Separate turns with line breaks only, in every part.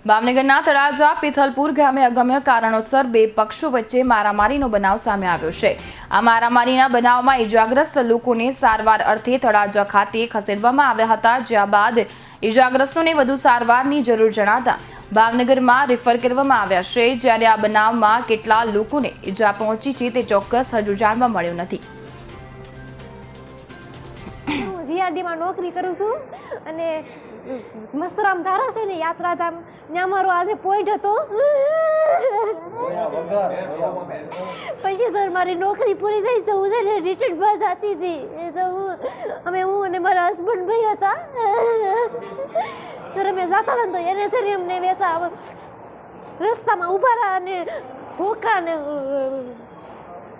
ભાવનગરના તળાજા પિથલપુર ગામે અગમ્ય કારણોસર બે પક્ષો વચ્ચે મારામારીનો બનાવ સામે આવ્યો છે। આ મારામારીના બનાવમાં ઇજાગ્રસ્ત લોકોને સારવાર અર્થે તળાજા ખાતે ખસેડવામાં આવ્યા હતા, જ્યાં બાદ ઇજાગ્રસ્તોને વધુ સારવારની જરૂર જણાતા ભાવનગરમાં રેફર કરવામાં આવ્યા છે। જ્યારે આ બનાવમાં કેટલા લોકોને ઇજા પહોંચી છે તે ચોક્કસ હજુ જાણવા મળ્યું નથી।
જીઆરડીમાં નોકરી કરું છું અને મસ્તરામ ધારા છે ને યાત્રાધામ ત્યાં મારો આજે પોઈન્ટ હતો। પછી સર મારી નોકરી પૂરી થઈ તો હું છે ને રિટર્ન બસ હતી હતી તો હું અને મારા હસબન્ડ ભાઈ હતા સર અમે જતા હતા તો એને છે ને અમને વેચા રસ્તામાં ઊભા રહ્યા અને ધોકા ને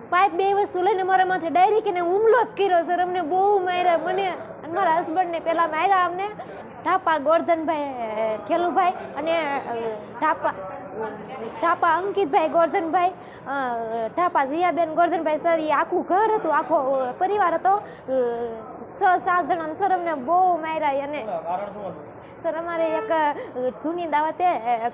પાઇપ બે વસ્તુ લઈને મારા માથે ડાયરેક્ટ એને હુમલો જ કર્યો સર। અમને બહુ માર્યા મને અને મારા હસબન્ડને પહેલાં માર્યા અમને। ઠાપા ગોરધનભાઈ ખેલુભાઈ અને ઠાપા અંકિતભાઈ ગોરધનભાઈ, ઠાપા જીયાબેન ગોરધનભાઈ સર એ આખું ઘર હતું, આખો પરિવાર હતો, 6-7 જણા સર અમને બહુ માર્યા। અને સર અમારે એક જૂની દાવતે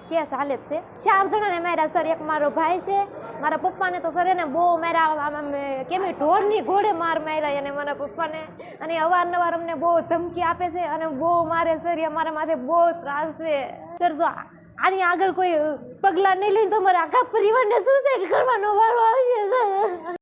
કેસ હાલે છે, 4 જણાને માર્યા સર। એક મારો ભાઈ છે, મારા પપ્પાને તો સર એને બહુ માર્યા, કેમ ઢોરની ઘોડે માર્યા અને મારા પપ્પાને, અને અવારનવાર અમને બહુ ધમકી આપે છે અને બહુ મારે સર। અમારા માથે બહુ ત્રાસ છે સર। જો આની આગળ કોઈ પગલાં નહીં લઈને તો મારા આખા પરિવારને સુસાઇડ કરવાનો વારો આવશે સર।